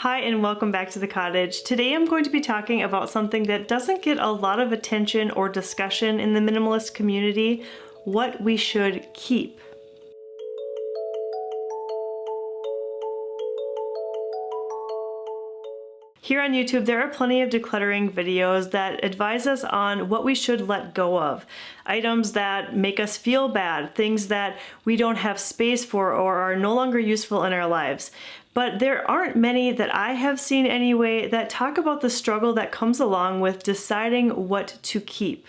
Hi and welcome back to the cottage. Today I'm going to be talking about something that doesn't get a lot of attention or discussion in the minimalist community: what we should keep. Here on YouTube, there are plenty of decluttering videos that advise us on what we should let go of. Items that make us feel bad, things that we don't have space for or are no longer useful in our lives. But there aren't many that I have seen anyway that talk about the struggle that comes along with deciding what to keep.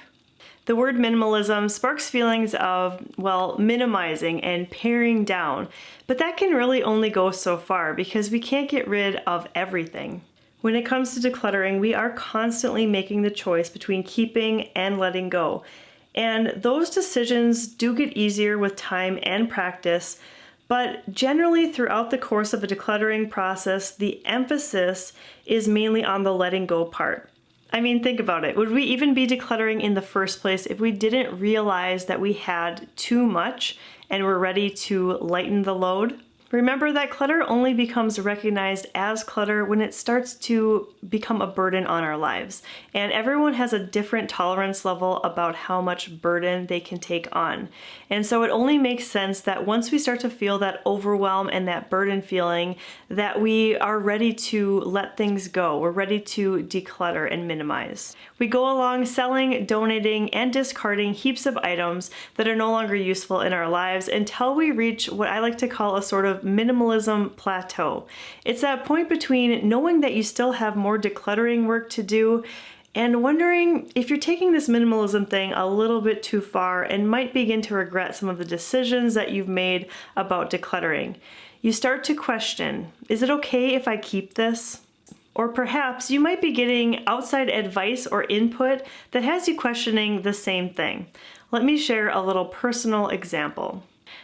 The word minimalism sparks feelings of, well, minimizing and paring down, but that can really only go so far because we can't get rid of everything. When it comes to decluttering, we are constantly making the choice between keeping and letting go. And those decisions do get easier with time and practice, but generally throughout the course of a decluttering process, the emphasis is mainly on the letting go part. I mean, think about it. Would we even be decluttering in the first place if we didn't realize that we had too much and were ready to lighten the load? Remember that clutter only becomes recognized as clutter when it starts to become a burden on our lives. And everyone has a different tolerance level about how much burden they can take on. And so it only makes sense that once we start to feel that overwhelm and that burden feeling, that we are ready to let things go. We're ready to declutter and minimize. We go along selling, donating, and discarding heaps of items that are no longer useful in our lives until we reach what I like to call a sort of minimalism plateau. It's that point between knowing that you still have more decluttering work to do and wondering if you're taking this minimalism thing a little bit too far and might begin to regret some of the decisions that you've made about decluttering. You start to question, is it okay if I keep this? Or perhaps you might be getting outside advice or input that has you questioning the same thing. Let me share a little personal example.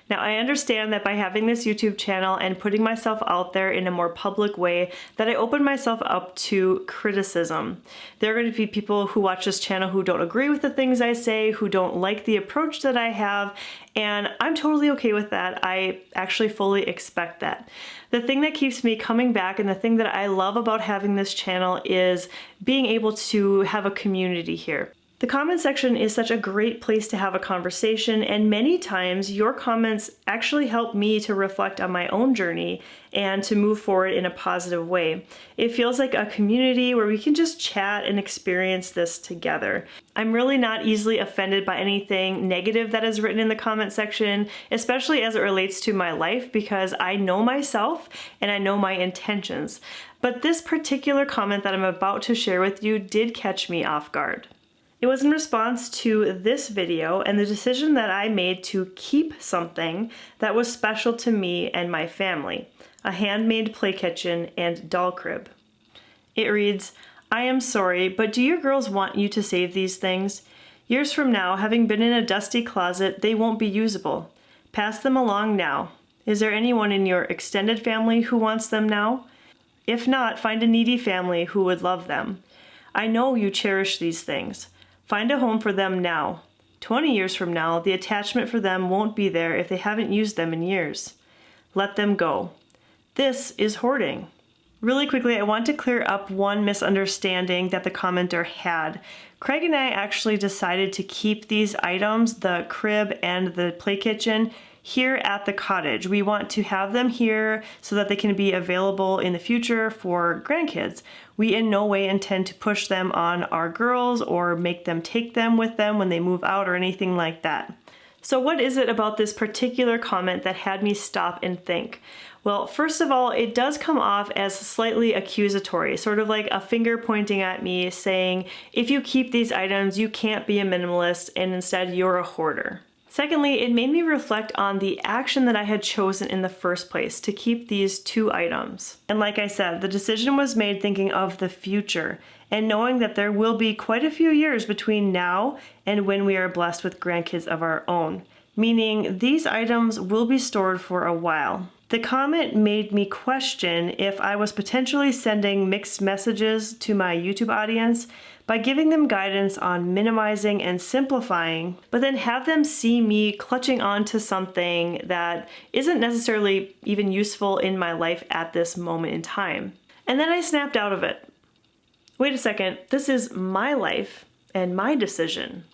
Now, I understand that by having this YouTube channel and putting myself out there in a more public way, that I open myself up to criticism. There are going to be people who watch this channel who don't agree with the things I say, who don't like the approach that I have, and I'm totally okay with that. I actually fully expect that. The thing that keeps me coming back and the thing that I love about having this channel is being able to have a community here. The comment section is such a great place to have a conversation, and many times your comments actually help me to reflect on my own journey and to move forward in a positive way. It feels like a community where we can just chat and experience this together. I'm really not easily offended by anything negative that is written in the comment section, especially as it relates to my life, because I know myself and I know my intentions. But this particular comment that I'm about to share with you did catch me off guard. It was in response to this video and the decision that I made to keep something that was special to me and my family: a handmade play kitchen and doll crib. It reads, "I am sorry, but do your girls want you to save these things? Years from now, having been in a dusty closet, they won't be usable. Pass them along now. Is there anyone in your extended family who wants them now? If not, find a needy family who would love them. I know you cherish these things. Find a home for them now. 20 years from now, the attachment for them won't be there if they haven't used them in years. Let them go. This is hoarding." Really quickly, I want to clear up one misunderstanding that the commenter had. Craig and I actually decided to keep these items, the crib and the play kitchen, here at the cottage. We want to have them here so that they can be available in the future for grandkids. We in no way intend to push them on our girls or make them take them with them when they move out or anything like that. So what is it about this particular comment that had me stop and think? Well, first of all, it does come off as slightly accusatory, sort of like a finger pointing at me saying, if you keep these items, you can't be a minimalist and instead you're a hoarder. Secondly, it made me reflect on the action that I had chosen in the first place to keep these two items. And like I said, the decision was made thinking of the future and knowing that there will be quite a few years between now and when we are blessed with grandkids of our own, meaning these items will be stored for a while. The comment made me question if I was potentially sending mixed messages to my YouTube audience by giving them guidance on minimizing and simplifying, but then have them see me clutching onto something that isn't necessarily even useful in my life at this moment in time. And then I snapped out of it. Wait a second, this is my life and my decision.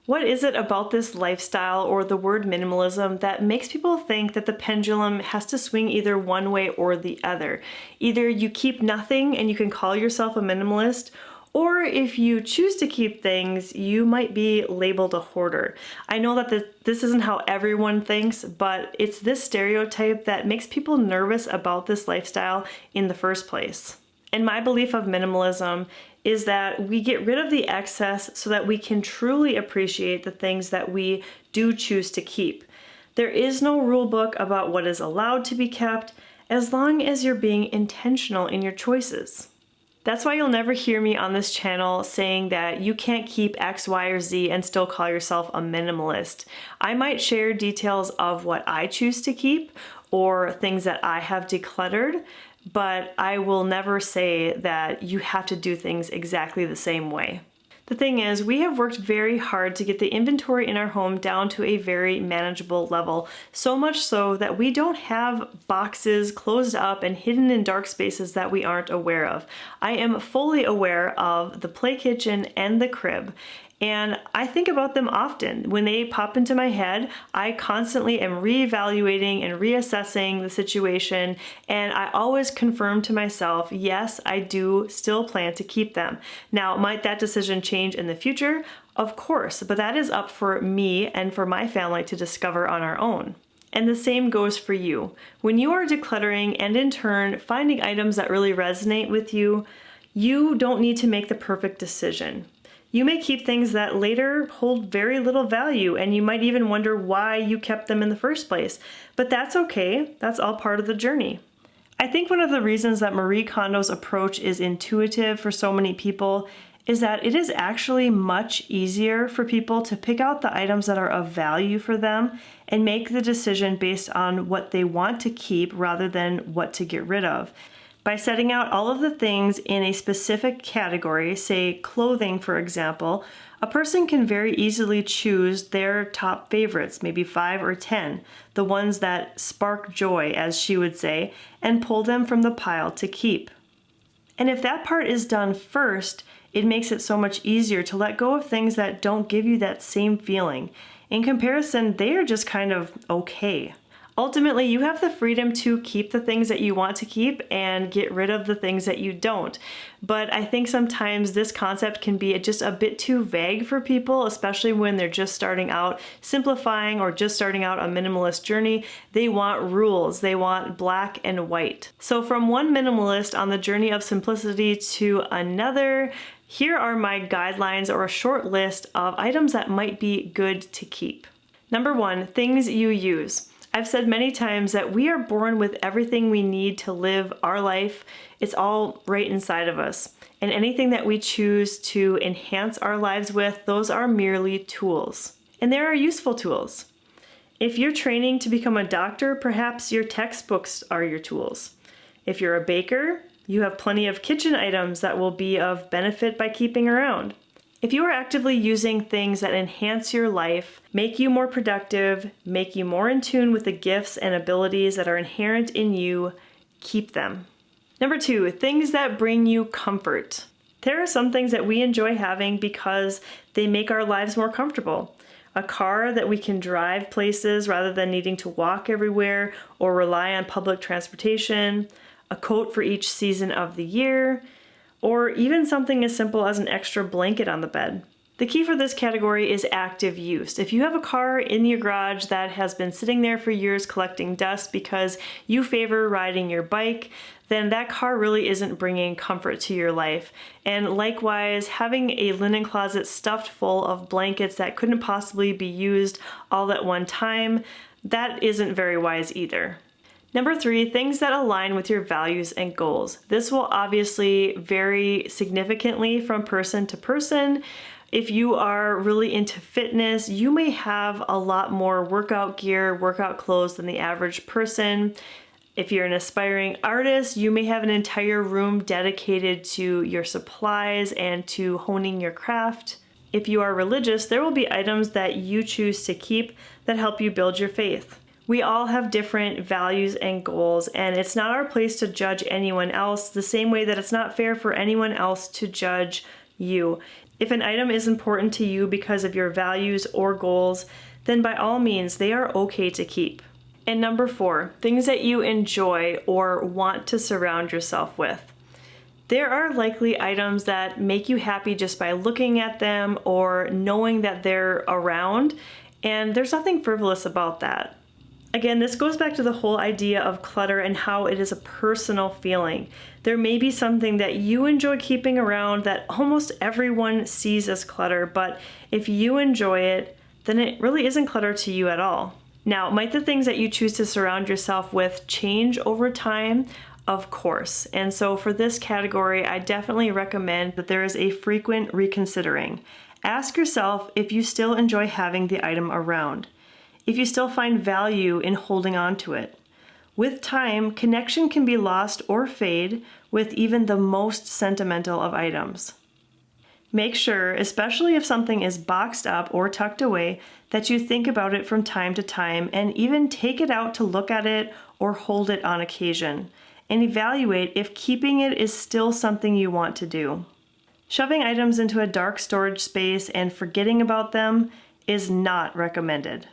What is it about this lifestyle or the word minimalism that makes people think that the pendulum has to swing either one way or the other? Either you keep nothing and you can call yourself a minimalist, or if you choose to keep things, you might be labeled a hoarder. I know that this isn't how everyone thinks, but it's this stereotype that makes people nervous about this lifestyle in the first place. And my belief of minimalism is that we get rid of the excess so that we can truly appreciate the things that we do choose to keep. There is no rule book about what is allowed to be kept as long as you're being intentional in your choices. That's why you'll never hear me on this channel saying that you can't keep X, Y, or Z and still call yourself a minimalist. I might share details of what I choose to keep or things that I have decluttered, but I will never say that you have to do things exactly the same way. The thing is, we have worked very hard to get the inventory in our home down to a very manageable level, so much so that we don't have boxes closed up and hidden in dark spaces that we aren't aware of. I am fully aware of the play kitchen and the crib, and I think about them often. When they pop into my head, I constantly am reevaluating and reassessing the situation, and I always confirm to myself, yes, I do still plan to keep them. Now, might that decision change in the future? Of course, but that is up for me and for my family to discover on our own. And the same goes for you. When you are decluttering and in turn finding items that really resonate with you, you don't need to make the perfect decision. You may keep things that later hold very little value, and you might even wonder why you kept them in the first place. But that's okay. That's all part of the journey. I think one of the reasons that Marie Kondo's approach is intuitive for so many people is that it is actually much easier for people to pick out the items that are of value for them and make the decision based on what they want to keep rather than what to get rid of. By setting out all of the things in a specific category, say clothing for example, a person can very easily choose their top favorites, maybe 5 or 10, the ones that spark joy, as she would say, and pull them from the pile to keep. And if that part is done first, it makes it so much easier to let go of things that don't give you that same feeling. In comparison, they are just kind of okay. Ultimately, you have the freedom to keep the things that you want to keep and get rid of the things that you don't. But I think sometimes this concept can be just a bit too vague for people, especially when they're just starting out simplifying or just starting out a minimalist journey. They want rules. They want black and white. So from one minimalist on the journey of simplicity to another, here are my guidelines or a short list of items that might be good to keep. Number 1, things you use. I've said many times that we are born with everything we need to live our life. It's all right inside of us. And anything that we choose to enhance our lives with, those are merely tools. And there are useful tools. If you're training to become a doctor, perhaps your textbooks are your tools. If you're a baker, you have plenty of kitchen items that will be of benefit by keeping around. If you are actively using things that enhance your life, make you more productive, make you more in tune with the gifts and abilities that are inherent in you, keep them. Number 2, things that bring you comfort. There are some things that we enjoy having because they make our lives more comfortable. A car that we can drive places rather than needing to walk everywhere or rely on public transportation, a coat for each season of the year, or even something as simple as an extra blanket on the bed. The key for this category is active use. If you have a car in your garage that has been sitting there for years collecting dust because you favor riding your bike, then that car really isn't bringing comfort to your life. And likewise, having a linen closet stuffed full of blankets that couldn't possibly be used all at one time, that isn't very wise either. Number 3, things that align with your values and goals. This will obviously vary significantly from person to person. If you are really into fitness, you may have a lot more workout gear, workout clothes than the average person. If you're an aspiring artist, you may have an entire room dedicated to your supplies and to honing your craft. If you are religious, there will be items that you choose to keep that help you build your faith. We all have different values and goals, and it's not our place to judge anyone else the same way that it's not fair for anyone else to judge you. If an item is important to you because of your values or goals, then by all means, they are okay to keep. And number 4, things that you enjoy or want to surround yourself with. There are likely items that make you happy just by looking at them or knowing that they're around, and there's nothing frivolous about that. Again, this goes back to the whole idea of clutter and how it is a personal feeling. There may be something that you enjoy keeping around that almost everyone sees as clutter, but if you enjoy it, then it really isn't clutter to you at all. Now, might the things that you choose to surround yourself with change over time? Of course. And so for this category, I definitely recommend that there is a frequent reconsidering. Ask yourself if you still enjoy having the item around, if you still find value in holding on to it. With time, connection can be lost or fade with even the most sentimental of items. Make sure, especially if something is boxed up or tucked away, that you think about it from time to time and even take it out to look at it or hold it on occasion, and evaluate if keeping it is still something you want to do. Shoving items into a dark storage space and forgetting about them is not recommended.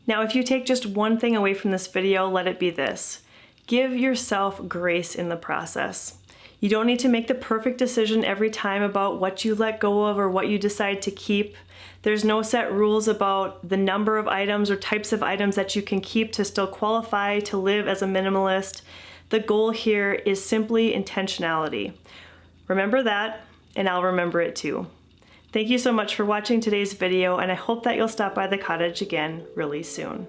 Now, if you take just one thing away from this video, let it be this. Give yourself grace in the process. You don't need to make the perfect decision every time about what you let go of or what you decide to keep. There's no set rules about the number of items or types of items that you can keep to still qualify to live as a minimalist. The goal here is simply intentionality. Remember that, and I'll remember it too. Thank you so much for watching today's video, and I hope that you'll stop by the cottage again really soon.